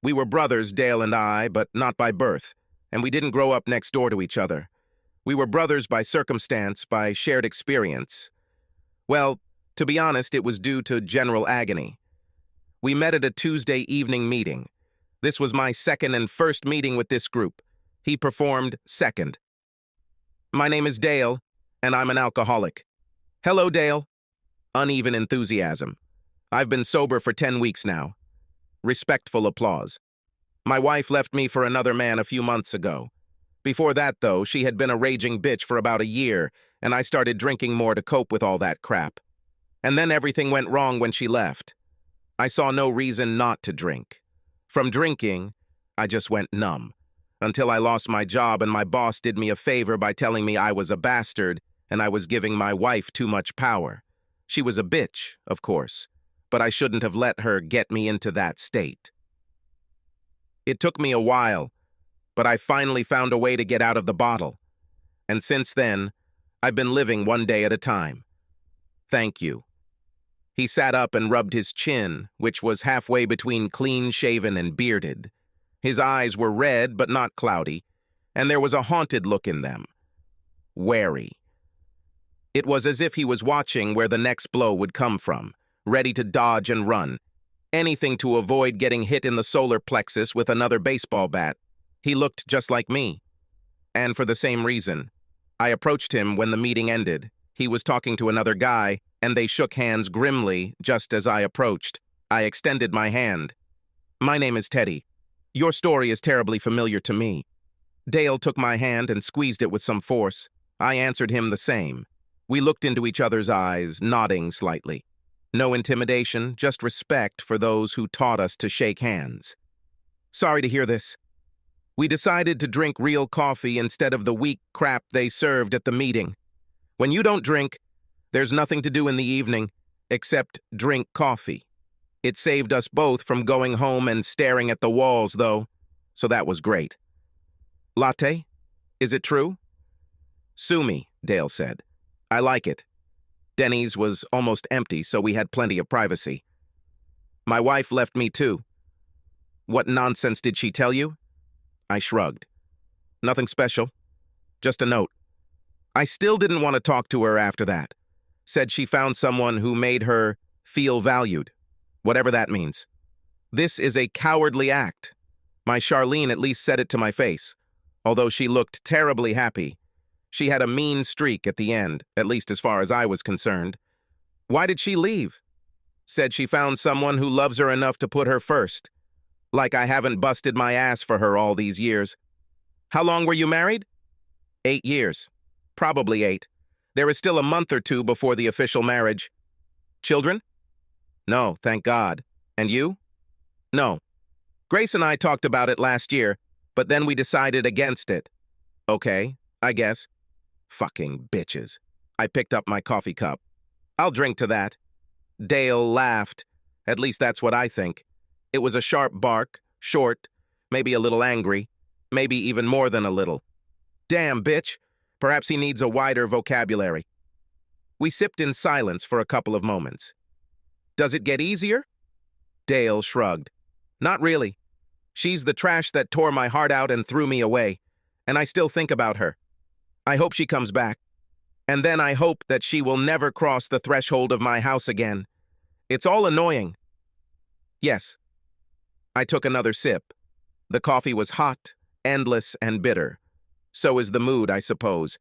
We were brothers, Dale and I, but not by birth, and we didn't grow up next door to each other. We were brothers by circumstance, by shared experience. Well, to be honest, it was due to general agony. We met at a Tuesday evening meeting. This was my second and first meeting with this group. He performed second. My name is Dale, and I'm an alcoholic. Hello, Dale. Uneven enthusiasm. I've been sober for 10 weeks now. Respectful applause. My wife left me for another man a few months ago. Before that, though, she had been a raging bitch for about a year, and I started drinking more to cope with all that crap. And then everything went wrong when she left. I saw no reason not to drink. From drinking, I just went numb. Until I lost my job and my boss did me a favor by telling me I was a bastard and I was giving my wife too much power. She was a bitch, of course, but I shouldn't have let her get me into that state. It took me a while, but I finally found a way to get out of the bottle. And since then, I've been living one day at a time. Thank you. He sat up and rubbed his chin, which was halfway between clean-shaven and bearded. His eyes were red but not cloudy, and there was a haunted look in them. Wary. It was as if he was watching where the next blow would come from, ready to dodge and run. Anything to avoid getting hit in the solar plexus with another baseball bat. He looked just like me. And for the same reason. I approached him when the meeting ended. He was talking to another guy, and they shook hands grimly just as I approached. I extended my hand. My name is Teddy. Your story is terribly familiar to me. Dale took my hand and squeezed it with some force. I answered him the same. We looked into each other's eyes, nodding slightly. No intimidation, just respect for those who taught us to shake hands. Sorry to hear this. We decided to drink real coffee instead of the weak crap they served at the meeting. When you don't drink, there's nothing to do in the evening except drink coffee. It saved us both from going home and staring at the walls, though, so that was great. Latte? Is it true? Sue me, Dale said. I like it. Denny's was almost empty, so we had plenty of privacy. My wife left me too. What nonsense did she tell you? I shrugged. Nothing special. Just a note. I still didn't want to talk to her after that. Said she found someone who made her feel valued. Whatever that means. This is a cowardly act. My Charlene at least said it to my face, although she looked terribly happy. She had a mean streak at the end, at least as far as I was concerned. Why did she leave? Said she found someone who loves her enough to put her first. Like I haven't busted my ass for her all these years. How long were you married? 8 years. Probably 8. There is still a month or two before the official marriage. Children? No, thank God. And you? No. Grace and I talked about it last year, but then we decided against it. Okay, I guess. Fucking bitches. I picked up my coffee cup. I'll drink to that. Dale laughed. At least that's what I think. It was a sharp bark, short, maybe a little angry, maybe even more than a little. Damn, bitch. Perhaps he needs a wider vocabulary. We sipped in silence for a couple of moments. Does it get easier? Dale shrugged. Not really. She's the trash that tore my heart out and threw me away, and I still think about her. I hope she comes back. And then I hope that she will never cross the threshold of my house again. It's all annoying. Yes. I took another sip. The coffee was hot, endless, and bitter. So is the mood, I suppose.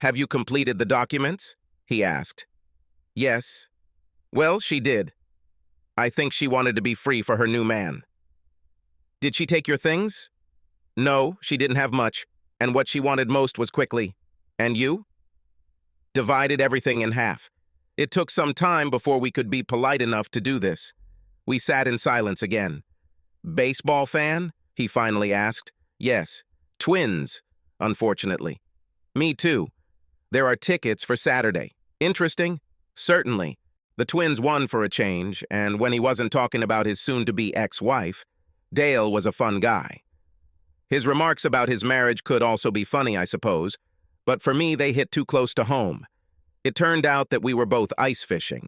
Have you completed the documents? He asked. Yes. Well, she did. I think she wanted to be free for her new man. Did she take your things? No, she didn't have much, and what she wanted most was quickly. And you? Divided everything in half. It took some time before we could be polite enough to do this. We sat in silence again. Baseball fan? He finally asked. Yes. Twins, unfortunately. Me too. There are tickets for Saturday. Interesting? Certainly. The Twins won for a change, and when he wasn't talking about his soon-to-be ex-wife, Dale was a fun guy. His remarks about his marriage could also be funny, I suppose, but for me they hit too close to home. It turned out that we were both ice fishing.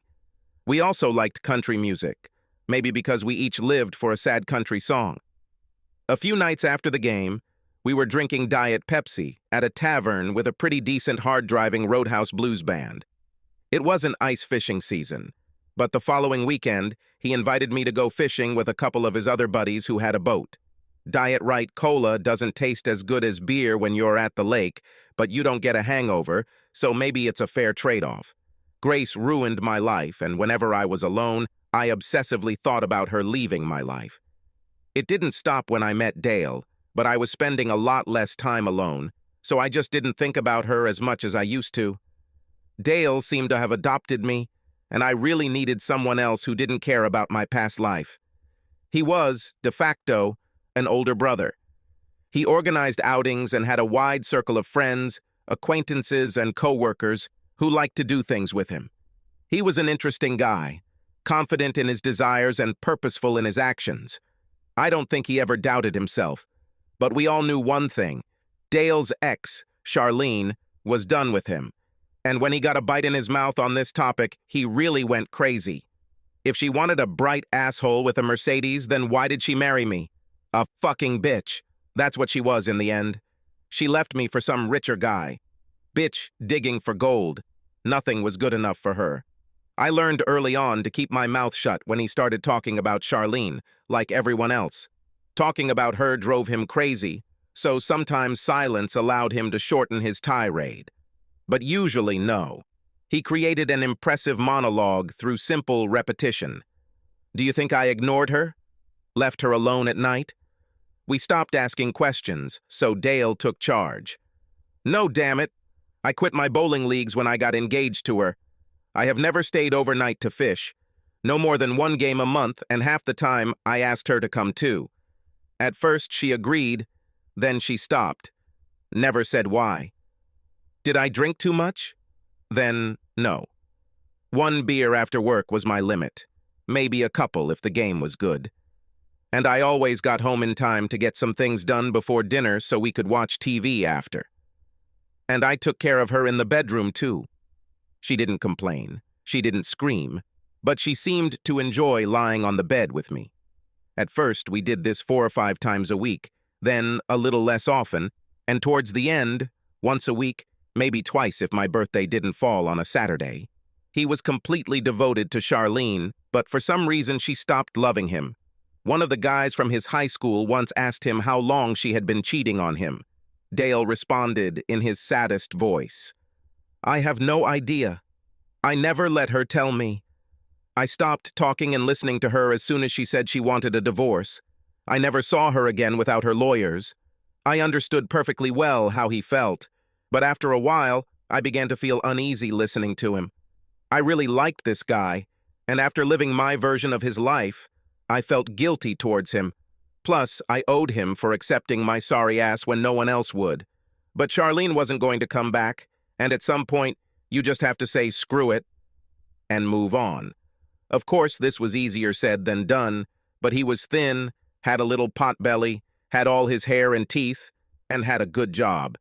We also liked country music, maybe because we each lived for a sad country song. A few nights after the game, we were drinking Diet Pepsi at a tavern with a pretty decent hard-driving Roadhouse blues band. It wasn't ice fishing season, but the following weekend, he invited me to go fishing with a couple of his other buddies who had a boat. Diet Right Cola doesn't taste as good as beer when you're at the lake, but you don't get a hangover, so maybe it's a fair trade-off. Grace ruined my life, and whenever I was alone, I obsessively thought about her leaving my life. It didn't stop when I met Dale, but I was spending a lot less time alone, so I just didn't think about her as much as I used to. Dale seemed to have adopted me, and I really needed someone else who didn't care about my past life. He was, de facto, an older brother. He organized outings and had a wide circle of friends, acquaintances, and co-workers who liked to do things with him. He was an interesting guy, confident in his desires and purposeful in his actions. I don't think he ever doubted himself, but we all knew one thing. Dale's ex, Charlene, was done with him, and when he got a bite in his mouth on this topic, he really went crazy. If she wanted a bright asshole with a Mercedes, then why did she marry me? A fucking bitch. That's what she was in the end. She left me for some richer guy. Bitch digging for gold. Nothing was good enough for her. I learned early on to keep my mouth shut when he started talking about Charlene, like everyone else. Talking about her drove him crazy, so sometimes silence allowed him to shorten his tirade. But usually no. He created an impressive monologue through simple repetition. Do you think I ignored her? Left her alone at night? We stopped asking questions, so Dale took charge. No, damn it. I quit my bowling leagues when I got engaged to her. I have never stayed overnight to fish. No more than one game a month, and half the time I asked her to come too. At first she agreed, then she stopped. Never said why. Did I drink too much? Then no. One beer after work was my limit. Maybe a couple if the game was good. And I always got home in time to get some things done before dinner so we could watch TV after. And I took care of her in the bedroom, too. She didn't complain. She didn't scream. But she seemed to enjoy lying on the bed with me. At first, we did this 4 or 5 times a week, then a little less often, and towards the end, once a week, maybe twice if my birthday didn't fall on a Saturday. He was completely devoted to Charlene, but for some reason she stopped loving him. One of the guys from his high school once asked him how long she had been cheating on him. Dale responded in his saddest voice. I have no idea. I never let her tell me. I stopped talking and listening to her as soon as she said she wanted a divorce. I never saw her again without her lawyers. I understood perfectly well how he felt, but after a while, I began to feel uneasy listening to him. I really liked this guy, and after living my version of his life, I felt guilty towards him. Plus, I owed him for accepting my sorry ass when no one else would. But Charlene wasn't going to come back, and at some point, you just have to say screw it and move on. Of course, this was easier said than done, but he was thin, had a little pot belly, had all his hair and teeth, and had a good job.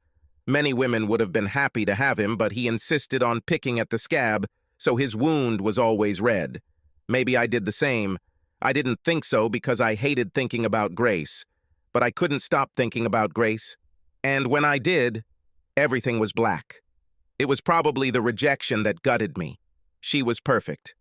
Many women would have been happy to have him, but he insisted on picking at the scab, so his wound was always red. Maybe I did the same. I didn't think so because I hated thinking about Grace, but I couldn't stop thinking about Grace. And when I did, everything was black. It was probably the rejection that gutted me. She was perfect.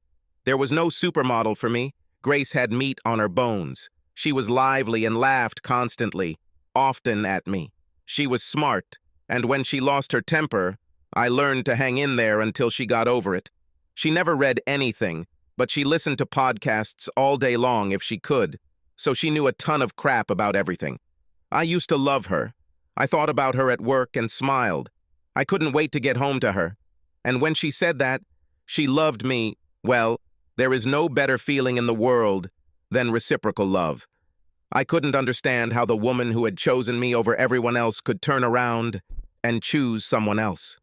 There was no supermodel for me. Grace had meat on her bones. She was lively and laughed constantly, often at me. She was smart, and when she lost her temper, I learned to hang in there until she got over it. She never read anything, but she listened to podcasts all day long if she could, so she knew a ton of crap about everything. I used to love her. I thought about her at work and smiled. I couldn't wait to get home to her. And when she said that, she loved me, well, there is no better feeling in the world than reciprocal love. I couldn't understand how the woman who had chosen me over everyone else could turn around and choose someone else,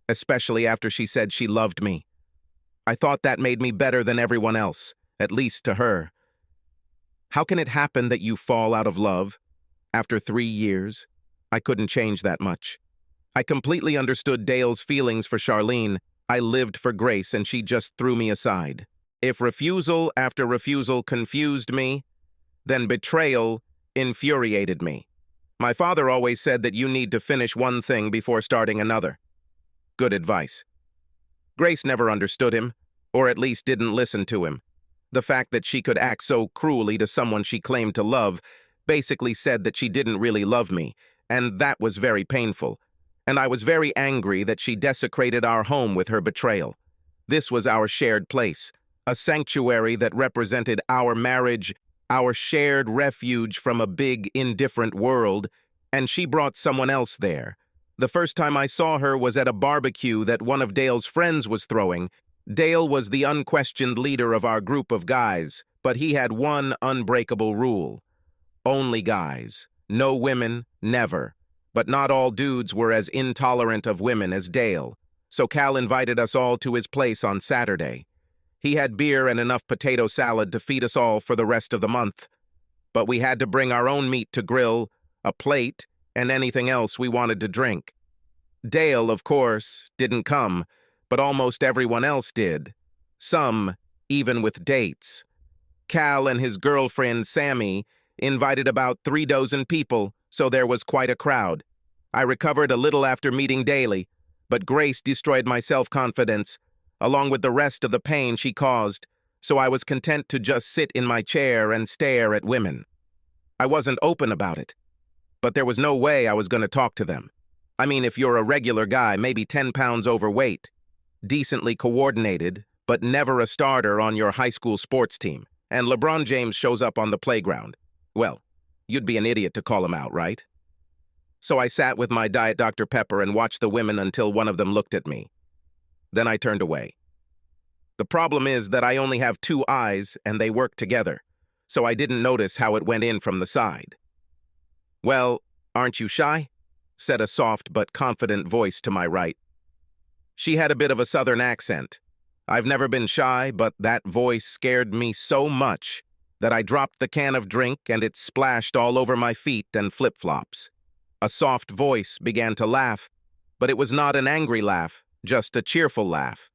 especially after she said she loved me. I thought that made me better than everyone else, at least to her. How can it happen that you fall out of love? After 3 years, I couldn't change that much. I completely understood Dale's feelings for Charlene. I lived for Grace and she just threw me aside. If refusal after refusal confused me, then betrayal infuriated me. My father always said that you need to finish one thing before starting another. Good advice. Grace never understood him, or at least didn't listen to him. The fact that she could act so cruelly to someone she claimed to love basically said that she didn't really love me, and that was very painful. And I was very angry that she desecrated our home with her betrayal. This was our shared place, a sanctuary that represented our marriage, our shared refuge from a big, indifferent world, and she brought someone else there. The first time I saw her was at a barbecue that one of Dale's friends was throwing. Dale was the unquestioned leader of our group of guys, but he had one unbreakable rule. Only guys. No women, never. But not all dudes were as intolerant of women as Dale, so Cal invited us all to his place on Saturday. He had beer and enough potato salad to feed us all for the rest of the month. But we had to bring our own meat to grill, a plate, and anything else we wanted to drink. Dale, of course, didn't come, but almost everyone else did. Some, even with dates. Cal and his girlfriend, Sammy, invited about 3 dozen people, so there was quite a crowd. I recovered a little after meeting Daly, but Grace destroyed my self-confidence, along with the rest of the pain she caused, so I was content to just sit in my chair and stare at women. I wasn't open about it, but there was no way I was going to talk to them. I mean, if you're a regular guy, maybe 10 pounds overweight, decently coordinated, but never a starter on your high school sports team, and LeBron James shows up on the playground, well, you'd be an idiot to call him out, right? So I sat with my Diet Dr. Pepper and watched the women until one of them looked at me. Then I turned away. The problem is that I only have 2 eyes and they work together, so I didn't notice how it went in from the side. "Well, aren't you shy?" said a soft but confident voice to my right. She had a bit of a southern accent. I've never been shy, but that voice scared me so much that I dropped the can of drink and it splashed all over my feet and flip-flops. A soft voice began to laugh, but it was not an angry laugh, just a cheerful laugh.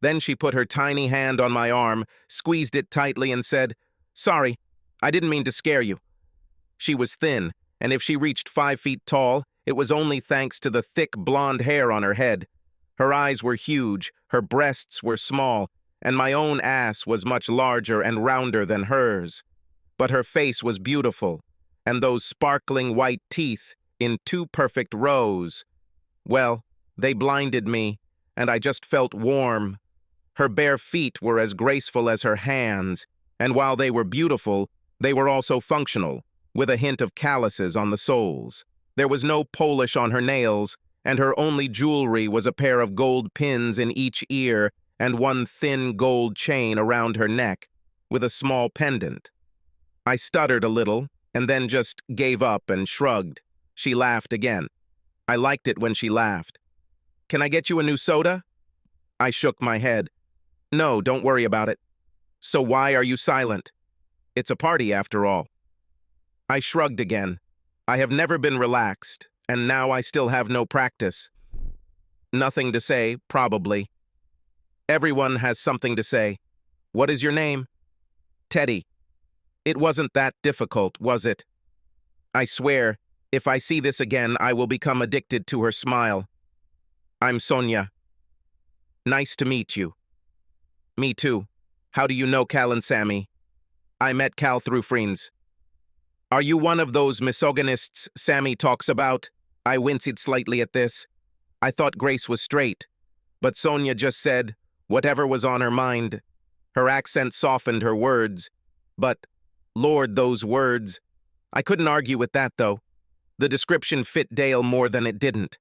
Then she put her tiny hand on my arm, squeezed it tightly and said, "Sorry, I didn't mean to scare you." She was thin, and if she reached 5 feet tall, it was only thanks to the thick blonde hair on her head. Her eyes were huge, her breasts were small, and my own ass was much larger and rounder than hers. But her face was beautiful, and those sparkling white teeth in 2 perfect rows. Well, they blinded me, and I just felt warm. Her bare feet were as graceful as her hands, and while they were beautiful, they were also functional, with a hint of calluses on the soles. There was no polish on her nails, and her only jewelry was a pair of gold pins in each ear and one thin gold chain around her neck, with a small pendant. I stuttered a little, and then just gave up and shrugged. She laughed again. I liked it when she laughed. "Can I get you a new soda?" I shook my head. "No, don't worry about it." "So why are you silent?" "It's a party, after all." I shrugged again. I have never been relaxed, and now I still have no practice. "Nothing to say, probably." "Everyone has something to say. What is your name?" "Teddy." "It wasn't that difficult, was it?" "I swear, if I see this again, I will become addicted to her smile." "I'm Sonya." "Nice to meet you." "Me too. How do you know Cal and Sammy?" "I met Cal through friends." "Are you one of those misogynists Sammy talks about?" I winced slightly at this. I thought Grace was straight, but Sonya just said whatever was on her mind. Her accent softened her words, but, Lord, those words. I couldn't argue with that, though. The description fit Dale more than it didn't.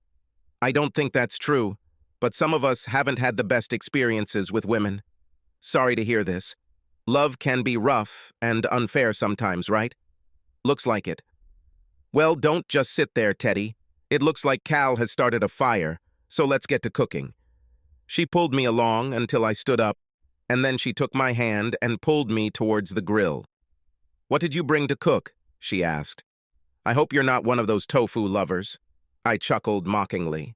I don't think that's true, but some of us haven't had the best experiences with women. Sorry to hear this. Love can be rough and unfair sometimes, right? Looks like it. Well, don't just sit there, Teddy. It looks like Cal has started a fire, so let's get to cooking. She pulled me along until I stood up, and then she took my hand and pulled me towards the grill. "What did you bring to cook?" she asked. "I hope you're not one of those tofu lovers." I chuckled mockingly.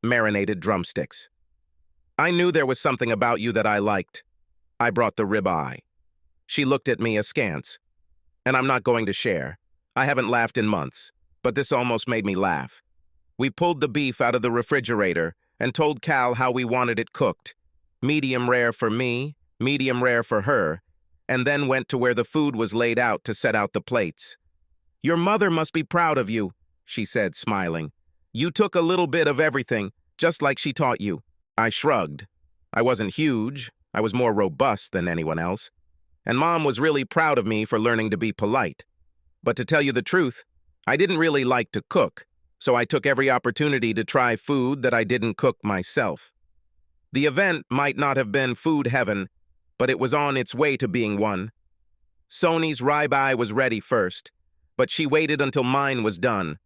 "Marinated drumsticks." "I knew there was something about you that I liked." I brought the ribeye. She looked at me askance. And I'm not going to share. I haven't laughed in months, but this almost made me laugh. We pulled the beef out of the refrigerator and told Cal how we wanted it cooked. Medium rare for me, medium rare for her, and then went to where the food was laid out to set out the plates. "Your mother must be proud of you," she said, smiling. "You took a little bit of everything, just like she taught you." I shrugged. I wasn't huge. I was more robust than anyone else. And Mom was really proud of me for learning to be polite. But to tell you the truth, I didn't really like to cook, so I took every opportunity to try food that I didn't cook myself. The event might not have been food heaven, but it was on its way to being one. Sony's ribeye was ready first, but she waited until mine was done.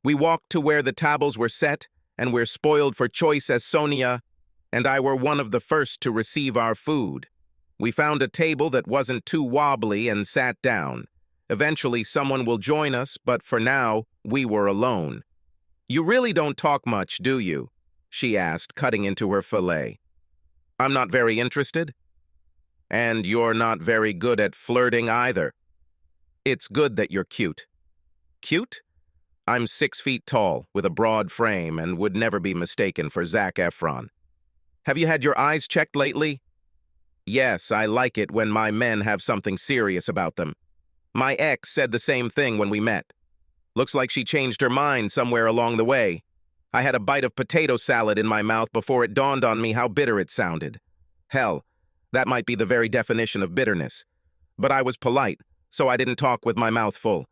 We walked to where the tables were set, and we're spoiled for choice as Sonya and I were one of the first to receive our food. We found a table that wasn't too wobbly and sat down. Eventually, someone will join us, but for now, we were alone. "You really don't talk much, do you?" she asked, cutting into her fillet. "I'm not very interested." "And you're not very good at flirting either." "It's good that you're cute." "Cute?" "I'm 6 feet tall, with a broad frame, and would never be mistaken for Zac Efron." "Have you had your eyes checked lately?" "Yes, I like it when my men have something serious about them. My ex said the same thing when we met. Looks like she changed her mind somewhere along the way. I had a bite of potato salad in my mouth before it dawned on me how bitter it sounded. Hell, that might be the very definition of bitterness. But I was polite, so I didn't talk with my mouth full.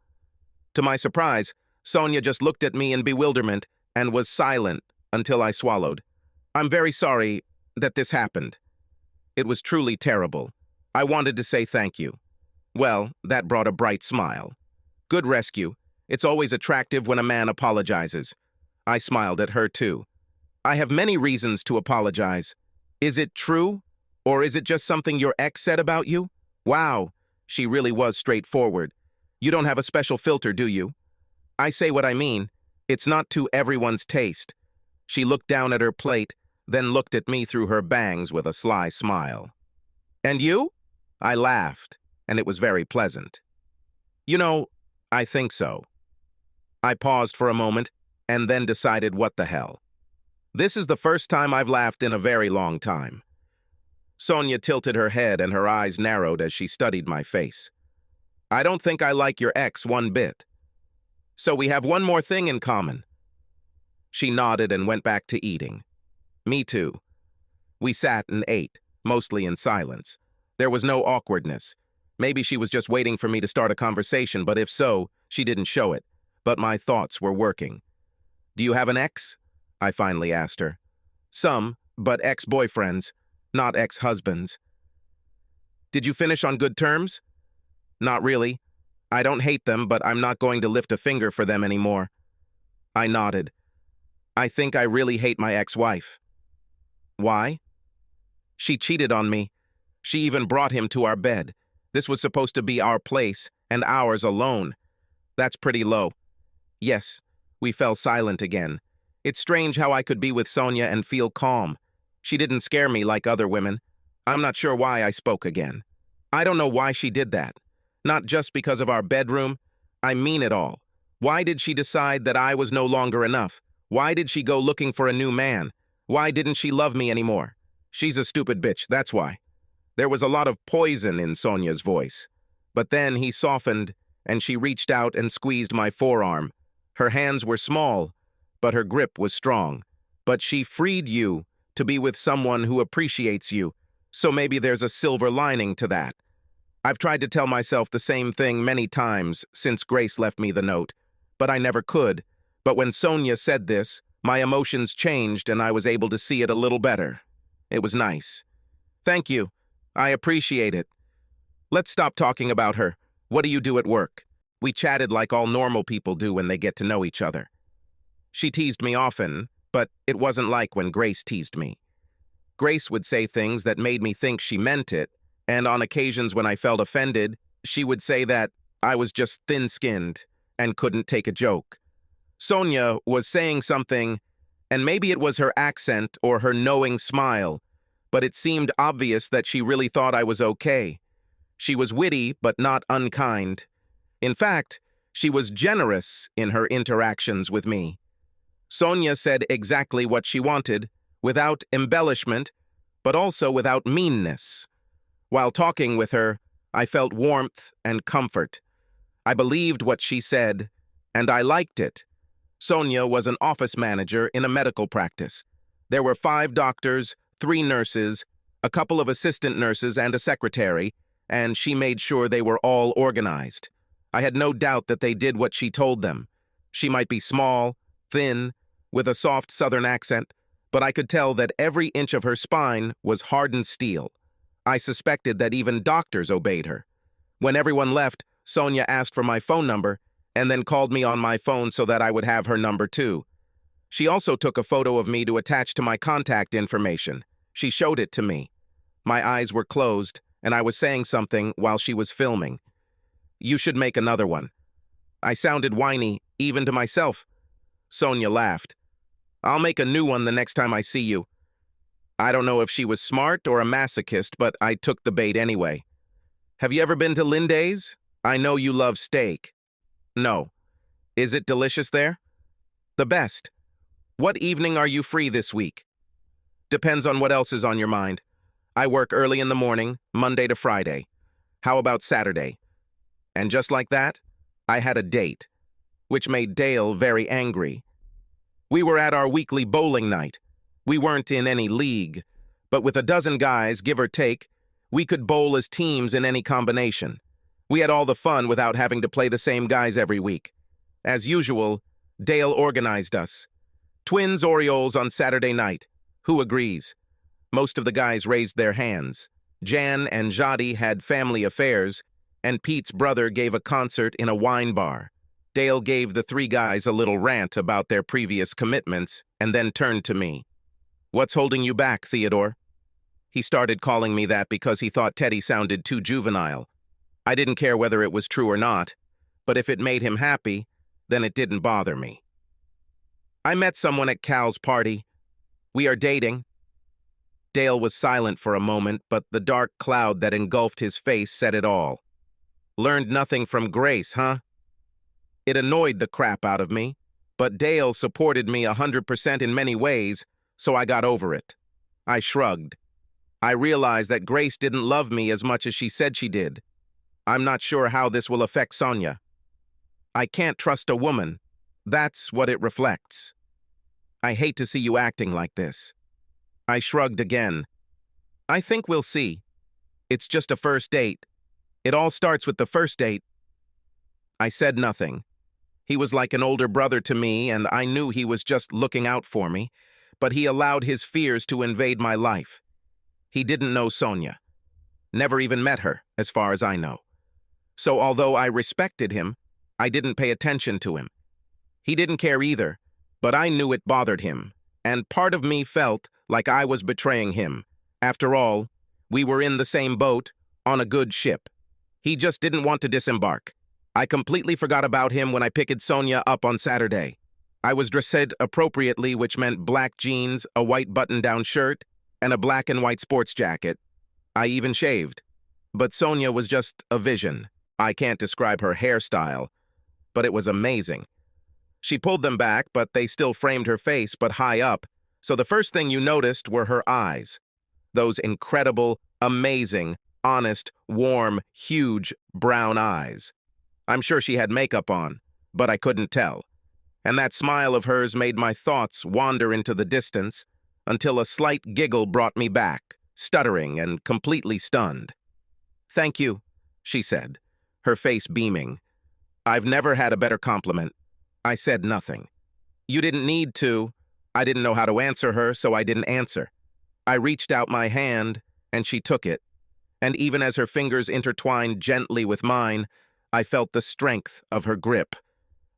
To my surprise, Sonya just looked at me in bewilderment and was silent until I swallowed. "I'm very sorry that this happened. It was truly terrible. I wanted to say thank you." Well, that brought a bright smile. "Good rescue. It's always attractive when a man apologizes." I smiled at her too. "I have many reasons to apologize. Is it true? Or is it just something your ex said about you?" Wow, she really was straightforward. "You don't have a special filter, do you?" I say what I mean. It's not to everyone's taste. She looked down at her plate, then looked at me through her bangs with a sly smile. "And you?" I laughed, and it was very pleasant. "You know, I think so." I paused for a moment, and then decided what the hell. This is the first time I've laughed in a very long time. Sonya tilted her head and her eyes narrowed as she studied my face. "I don't think I like your ex one bit. So we have one more thing in common." She nodded and went back to eating. Me too. We sat and ate, mostly in silence. There was no awkwardness. Maybe she was just waiting for me to start a conversation, but if so, she didn't show it. But my thoughts were working. "Do you have an ex?" I finally asked her. "Some, but ex-boyfriends, not ex-husbands." "Did you finish on good terms?" "Not really. I don't hate them, but I'm not going to lift a finger for them anymore." I nodded. "I think I really hate my ex-wife." "Why?" "She cheated on me. She even brought him to our bed. This was supposed to be our place, and ours alone. That's pretty low." Yes, we fell silent again. It's strange how I could be with Sonya and feel calm. She didn't scare me like other women. I'm not sure why I spoke again. "I don't know why she did that. Not just because of our bedroom. I mean it all. Why did she decide that I was no longer enough? Why did she go looking for a new man? Why didn't she love me anymore? She's a stupid bitch, that's why." There was a lot of poison in Sonya's voice. But then he softened, and she reached out and squeezed my forearm. Her hands were small, but her grip was strong. "But she freed you to be with someone who appreciates you, so maybe there's a silver lining to that." I've tried to tell myself the same thing many times since Grace left me the note, but I never could. But when Sonya said this, my emotions changed and I was able to see it a little better. It was nice. "Thank you. I appreciate it. Let's stop talking about her. What do you do at work?" We chatted like all normal people do when they get to know each other. She teased me often, but it wasn't like when Grace teased me. Grace would say things that made me think she meant it, and on occasions when I felt offended, she would say that I was just thin-skinned and couldn't take a joke. Sonya was saying something, and maybe it was her accent or her knowing smile, but it seemed obvious that she really thought I was okay. She was witty, but not unkind. In fact, she was generous in her interactions with me. Sonya said exactly what she wanted, without embellishment, but also without meanness. While talking with her, I felt warmth and comfort. I believed what she said, and I liked it. Sonya was an office manager in a medical practice. There were 5 doctors, 3 nurses, a couple of assistant nurses, and a secretary, and she made sure they were all organized. I had no doubt that they did what she told them. She might be small, thin, with a soft southern accent, but I could tell that every inch of her spine was hardened steel. I suspected that even doctors obeyed her. When everyone left, Sonya asked for my phone number and then called me on my phone so that I would have her number too. She also took a photo of me to attach to my contact information. She showed it to me. My eyes were closed, and I was saying something while she was filming. "You should make another one." I sounded whiny, even to myself. Sonya laughed. "I'll make a new one the next time I see you." I don't know if she was smart or a masochist, but I took the bait anyway. "Have you ever been to Linde's? I know you love steak." "No." "Is it delicious there?" "The best." "What evening are you free this week?" "Depends on what else is on your mind. I work early in the morning, Monday to Friday. How about Saturday?" And just like that, I had a date, which made Dale very angry. We were at our weekly bowling night. We weren't in any league, but with a dozen guys, give or take, we could bowl as teams in any combination. We had all the fun without having to play the same guys every week. As usual, Dale organized us. Twins Orioles on Saturday night. Who agrees? Most of the guys raised their hands. Jan and Jadi had family affairs, and Pete's brother gave a concert in a wine bar. Dale gave the 3 guys a little rant about their previous commitments and then turned to me. "What's holding you back, Theodore?" He started calling me that because he thought Teddy sounded too juvenile. I didn't care whether it was true or not, but if it made him happy, then it didn't bother me. "I met someone at Cal's party. We are dating." Dale was silent for a moment, but the dark cloud that engulfed his face said it all. "Learned nothing from Grace, huh?" It annoyed the crap out of me, but Dale supported me 100% in many ways, so I got over it. I shrugged. I realized that Grace didn't love me as much as she said she did. I'm not sure how this will affect Sonya. I can't trust a woman. That's what it reflects. I hate to see you acting like this. I shrugged again. I think we'll see. It's just a first date. It all starts with the first date. I said nothing. He was like an older brother to me, and I knew he was just looking out for me, but he allowed his fears to invade my life. He didn't know Sonya. Never even met her, as far as I know. So although I respected him, I didn't pay attention to him. He didn't care either, but I knew it bothered him, and part of me felt like I was betraying him. After all, we were in the same boat, on a good ship. He just didn't want to disembark. I completely forgot about him when I picked Sonya up on Saturday. I was dressed appropriately, which meant black jeans, a white button-down shirt, and a black and white sports jacket. I even shaved. But Sonya was just a vision. I can't describe her hairstyle, but it was amazing. She pulled them back, but they still framed her face, but high up, so the first thing you noticed were her eyes. Those incredible, amazing, honest, warm, huge, brown eyes. I'm sure she had makeup on, but I couldn't tell. And that smile of hers made my thoughts wander into the distance until a slight giggle brought me back, stuttering and completely stunned. "Thank you," she said, her face beaming. I've never had a better compliment. I said nothing. "You didn't need to." I didn't know how to answer her, so I didn't answer. I reached out my hand, and she took it. And even as her fingers intertwined gently with mine, I felt the strength of her grip.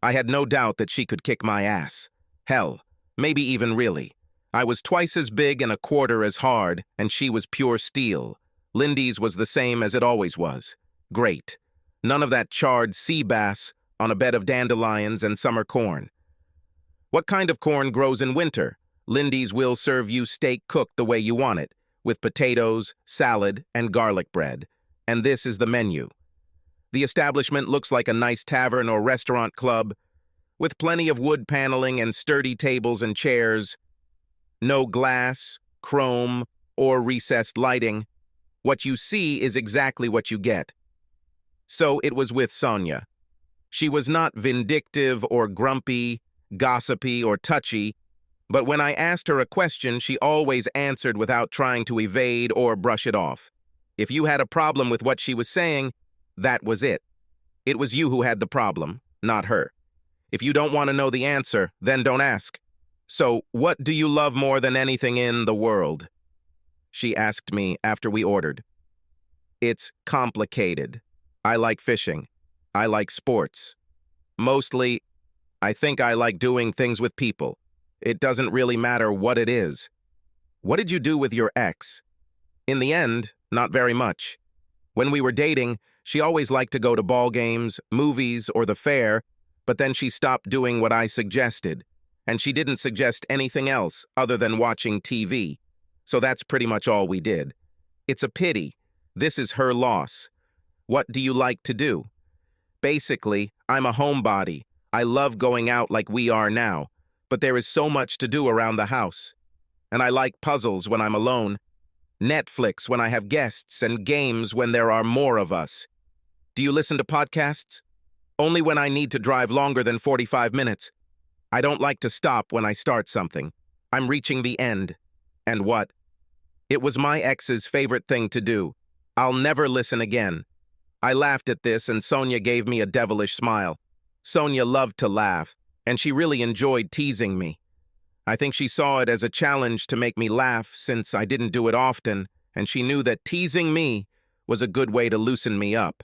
I had no doubt that she could kick my ass. Hell, maybe even really. I was twice as big and a quarter as hard, and she was pure steel. Lindy's was the same as it always was. Great. None of that charred sea bass on a bed of dandelions and summer corn. What kind of corn grows in winter? Lindy's will serve you steak cooked the way you want it, with potatoes, salad, and garlic bread. And this is the menu. The establishment looks like a nice tavern or restaurant club, with plenty of wood paneling and sturdy tables and chairs. No glass, chrome, or recessed lighting. What you see is exactly what you get. So it was with Sonya. She was not vindictive or grumpy, gossipy or touchy, but when I asked her a question, she always answered without trying to evade or brush it off. If you had a problem with what she was saying, that was it. It was you who had the problem, not her. If you don't want to know the answer, then don't ask. So, what do you love more than anything in the world? She asked me after we ordered. It's complicated. I like fishing. I like sports. Mostly, I think I like doing things with people. It doesn't really matter what it is. What did you do with your ex? In the end, not very much. When we were dating, she always liked to go to ball games, movies, or the fair, but then she stopped doing what I suggested, and she didn't suggest anything else other than watching TV. So that's pretty much all we did. It's a pity. This is her loss. What do you like to do? Basically, I'm a homebody. I love going out like we are now, but there is so much to do around the house. And I like puzzles when I'm alone, Netflix when I have guests, and games when there are more of us. Do you listen to podcasts? Only when I need to drive longer than 45 minutes. I don't like to stop when I start something. I'm reaching the end. And what? It was my ex's favorite thing to do. I'll never listen again. I laughed at this, and Sonya gave me a devilish smile. Sonya loved to laugh, and she really enjoyed teasing me. I think she saw it as a challenge to make me laugh since I didn't do it often, and she knew that teasing me was a good way to loosen me up.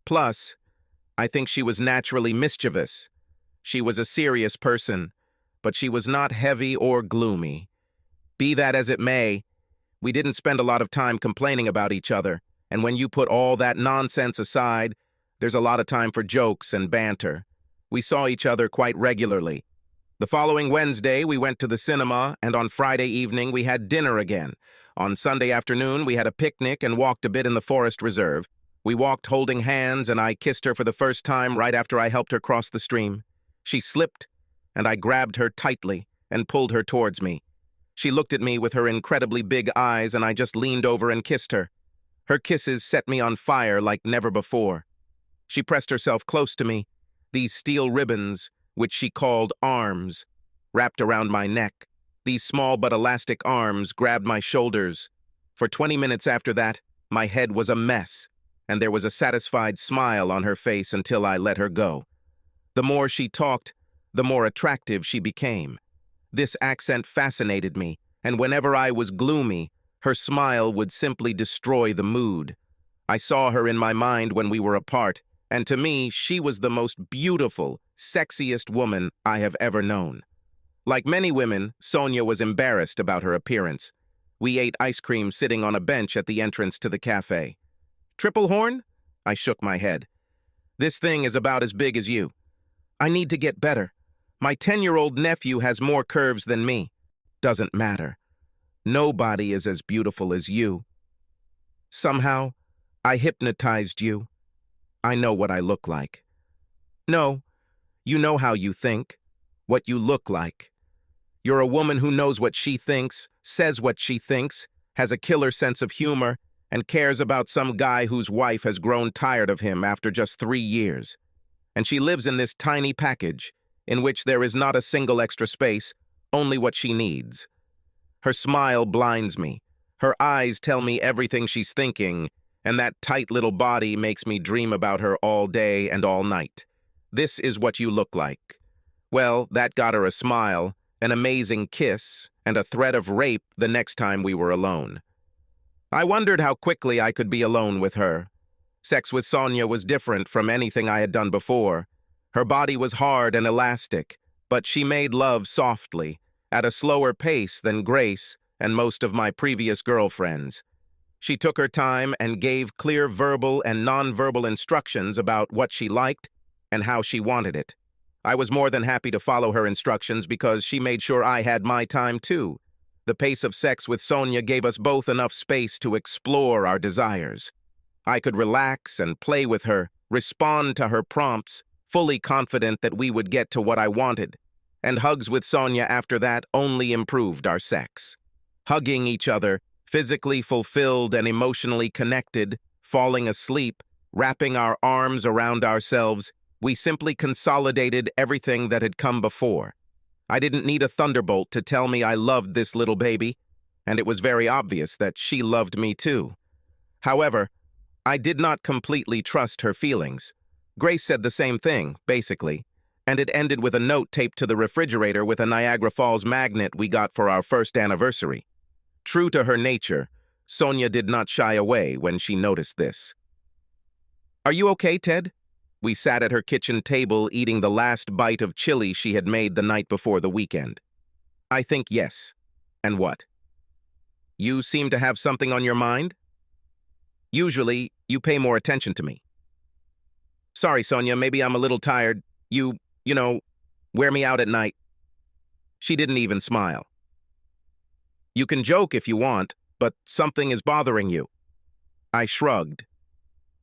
Plus, I think she was naturally mischievous. She was a serious person, but she was not heavy or gloomy. Be that as it may, we didn't spend a lot of time complaining about each other, and when you put all that nonsense aside, there's a lot of time for jokes and banter. We saw each other quite regularly. The following Wednesday, we went to the cinema, and on Friday evening, we had dinner again. On Sunday afternoon, we had a picnic and walked a bit in the forest reserve. We walked holding hands, and I kissed her for the first time right after I helped her cross the stream. She slipped, and I grabbed her tightly and pulled her towards me. She looked at me with her incredibly big eyes, and I just leaned over and kissed her. Her kisses set me on fire like never before. She pressed herself close to me, these steel ribbons, which she called arms, wrapped around my neck. These small but elastic arms grabbed my shoulders. For 20 minutes after that, my head was a mess, and there was a satisfied smile on her face until I let her go. The more she talked, the more attractive she became. This accent fascinated me, and whenever I was gloomy, her smile would simply destroy the mood. I saw her in my mind when we were apart, and to me, she was the most beautiful, sexiest woman I have ever known. Like many women, Sonya was embarrassed about her appearance. We ate ice cream sitting on a bench at the entrance to the cafe. Triple horn? I shook my head. This thing is about as big as you. I need to get better. My 10-year-old nephew has more curves than me. Doesn't matter. Nobody is as beautiful as you. Somehow, I hypnotized you. I know what I look like. No, you know how you think, what you look like. You're a woman who knows what she thinks, says what she thinks, has a killer sense of humor, and cares about some guy whose wife has grown tired of him after just 3 years. And she lives in this tiny package, in which there is not a single extra space, only what she needs. Her smile blinds me. Her eyes tell me everything she's thinking, and that tight little body makes me dream about her all day and all night. This is what you look like. Well, that got her a smile, an amazing kiss, and a threat of rape the next time we were alone. I wondered how quickly I could be alone with her. Sex with Sonya was different from anything I had done before. Her body was hard and elastic, but she made love softly, at a slower pace than Grace and most of my previous girlfriends. She took her time and gave clear verbal and nonverbal instructions about what she liked and how she wanted it. I was more than happy to follow her instructions because she made sure I had my time too. The pace of sex with Sonya gave us both enough space to explore our desires. I could relax and play with her, respond to her prompts, fully confident that we would get to what I wanted. And hugs with Sonya after that only improved our sex. Hugging each other, physically fulfilled and emotionally connected, falling asleep, wrapping our arms around ourselves, we simply consolidated everything that had come before. I didn't need a thunderbolt to tell me I loved this little baby, and it was very obvious that she loved me too. However, I did not completely trust her feelings. Grace said the same thing, basically, and it ended with a note taped to the refrigerator with a Niagara Falls magnet we got for our first anniversary. True to her nature, Sonya did not shy away when she noticed this. "Are you okay, Ted?" We sat at her kitchen table eating the last bite of chili she had made the night before the weekend. "I think yes." "And what?" "You seem to have something on your mind?" "Usually, you pay more attention to me." "Sorry, Sonya, maybe I'm a little tired. You know, wear me out at night." She didn't even smile. "You can joke if you want, but something is bothering you." I shrugged.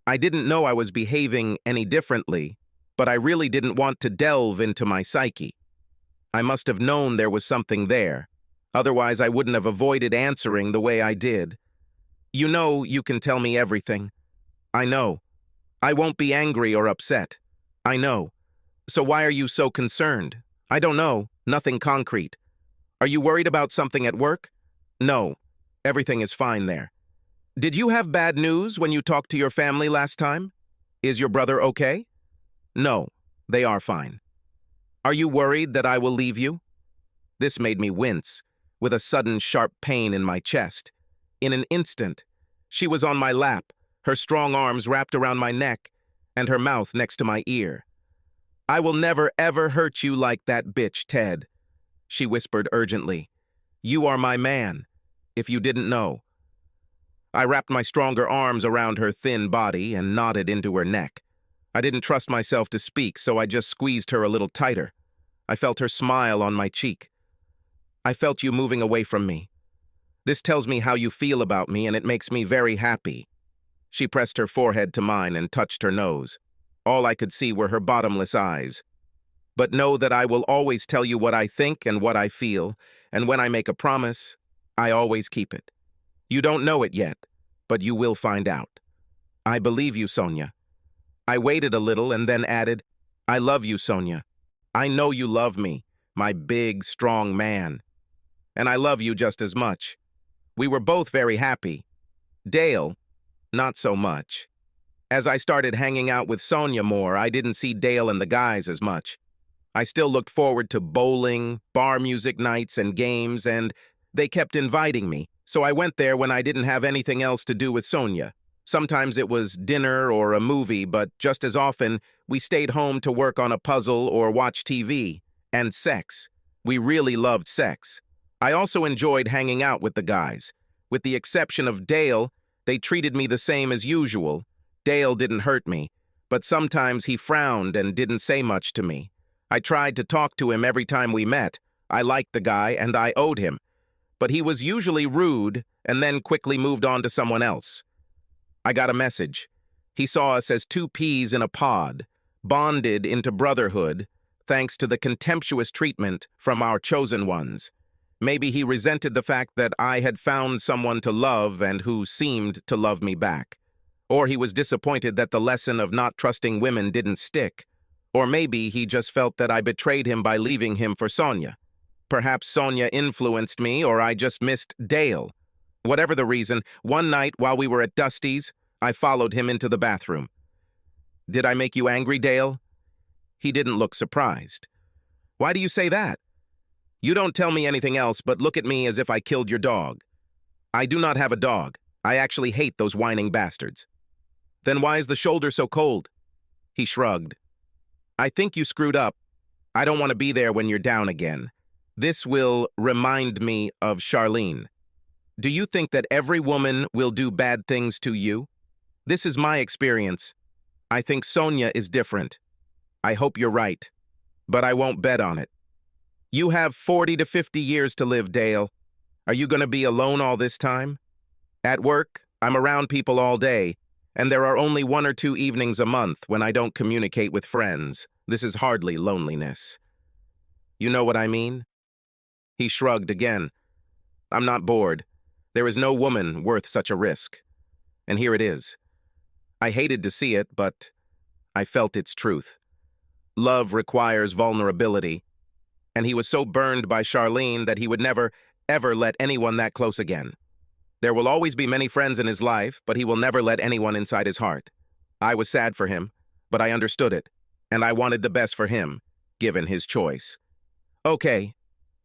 I didn't know I was behaving any differently, but I really didn't want to delve into my psyche. I must have known there was something there. Otherwise, I wouldn't have avoided answering the way I did. "You know you can tell me everything." "I know. I won't be angry or upset." "I know. So why are you so concerned?" "I don't know. Nothing concrete." "Are you worried about something at work?" "No. Everything is fine there." "Did you have bad news when you talked to your family last time? Is your brother okay?" "No. They are fine." "Are you worried that I will leave you?" This made me wince, with a sudden sharp pain in my chest. In an instant, she was on my lap, her strong arms wrapped around my neck, and her mouth next to my ear. "I will never, ever hurt you like that bitch, Ted," she whispered urgently. "You are my man, if you didn't know." I wrapped my stronger arms around her thin body and nodded into her neck. I didn't trust myself to speak, so I just squeezed her a little tighter. I felt her smile on my cheek. "I felt you moving away from me. This tells me how you feel about me, and it makes me very happy." She pressed her forehead to mine and touched her nose. All I could see were her bottomless eyes. "But know that I will always tell you what I think and what I feel, and when I make a promise, I always keep it. You don't know it yet, but you will find out." "I believe you, Sonya." I waited a little and then added, "I love you, Sonya. I know you love me, my big, strong man. And I love you just as much." We were both very happy. Dale, not so much. As I started hanging out with Sonya more, I didn't see Dale and the guys as much. I still looked forward to bowling, bar music nights, and games, and they kept inviting me, so I went there when I didn't have anything else to do with Sonya. Sometimes it was dinner or a movie, but just as often, we stayed home to work on a puzzle or watch TV. And sex. We really loved sex. I also enjoyed hanging out with the guys. With the exception of Dale, they treated me the same as usual. Dale didn't hurt me, but sometimes he frowned and didn't say much to me. I tried to talk to him every time we met. I liked the guy and I owed him. But he was usually rude and then quickly moved on to someone else. I got a message. He saw us as two peas in a pod, bonded into brotherhood, thanks to the contemptuous treatment from our chosen ones. Maybe he resented the fact that I had found someone to love and who seemed to love me back. Or he was disappointed that the lesson of not trusting women didn't stick. Or maybe he just felt that I betrayed him by leaving him for Sonya. Perhaps Sonya influenced me, or I just missed Dale. Whatever the reason, one night while we were at Dusty's, I followed him into the bathroom. "Did I make you angry, Dale?" He didn't look surprised. "Why do you say that?" "You don't tell me anything else, but look at me as if I killed your dog." "I do not have a dog. I actually hate those whining bastards." "Then why is the shoulder so cold?" He shrugged. "I think you screwed up. I don't want to be there when you're down again. This will remind me of Charlene. Do you think that every woman will do bad things to you? This is my experience. I think Sonya is different. I hope you're right, but I won't bet on it. You have 40 to 50 years to live, Dale. Are you going to be alone all this time? At work, I'm around people all day, and there are only 1 or 2 evenings a month when I don't communicate with friends. This is hardly loneliness. You know what I mean? He shrugged again. I'm not bored. There is no woman worth such a risk. And here it is. I hated to see it, but I felt its truth. Love requires vulnerability, and he was so burned by Charlene that he would never, ever let anyone that close again. There will always be many friends in his life, but he will never let anyone inside his heart. I was sad for him, but I understood it, and I wanted the best for him, given his choice. Okay,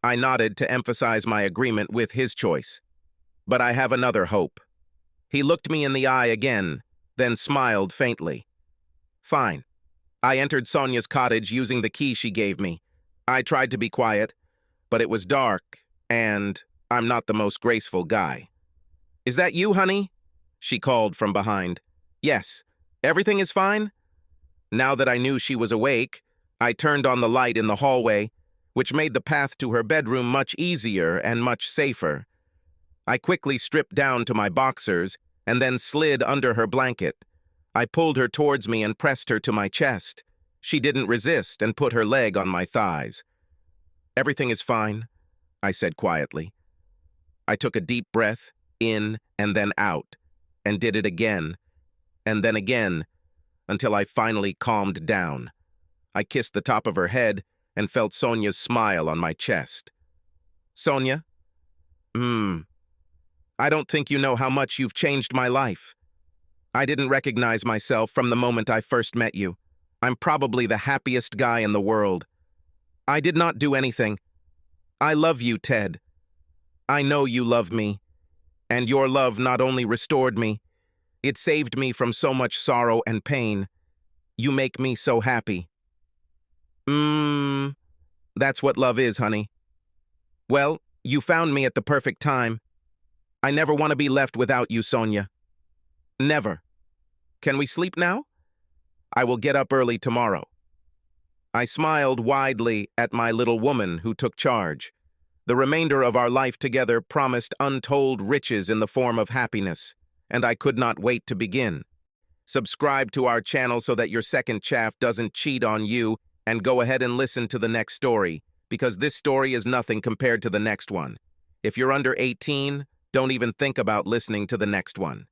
I nodded to emphasize my agreement with his choice. But I have another hope. He looked me in the eye again, then smiled faintly. Fine. I entered Sonya's cottage using the key she gave me. I tried to be quiet, but it was dark, and I'm not the most graceful guy. Is that you, honey? She called from behind. Yes. Everything is fine? Now that I knew she was awake, I turned on the light in the hallway, which made the path to her bedroom much easier and much safer. I quickly stripped down to my boxers and then slid under her blanket. I pulled her towards me and pressed her to my chest. She didn't resist and put her leg on my thighs. Everything is fine, I said quietly. I took a deep breath, in and then out, and did it again, and then again, until I finally calmed down. I kissed the top of her head and felt Sonya's smile on my chest. Sonya? I don't think you know how much you've changed my life. I didn't recognize myself from the moment I first met you. I'm probably the happiest guy in the world. I did not do anything. I love you, Ted. I know you love me. And your love not only restored me, it saved me from so much sorrow and pain. You make me so happy. That's what love is, honey. Well, you found me at the perfect time. I never want to be left without you, Sonya. Never. Can we sleep now? I will get up early tomorrow. I smiled widely at my little woman who took charge. The remainder of our life together promised untold riches in the form of happiness, and I could not wait to begin. Subscribe to our channel so that your second chaff doesn't cheat on you, and go ahead and listen to the next story, because this story is nothing compared to the next one. If you're under 18, don't even think about listening to the next one.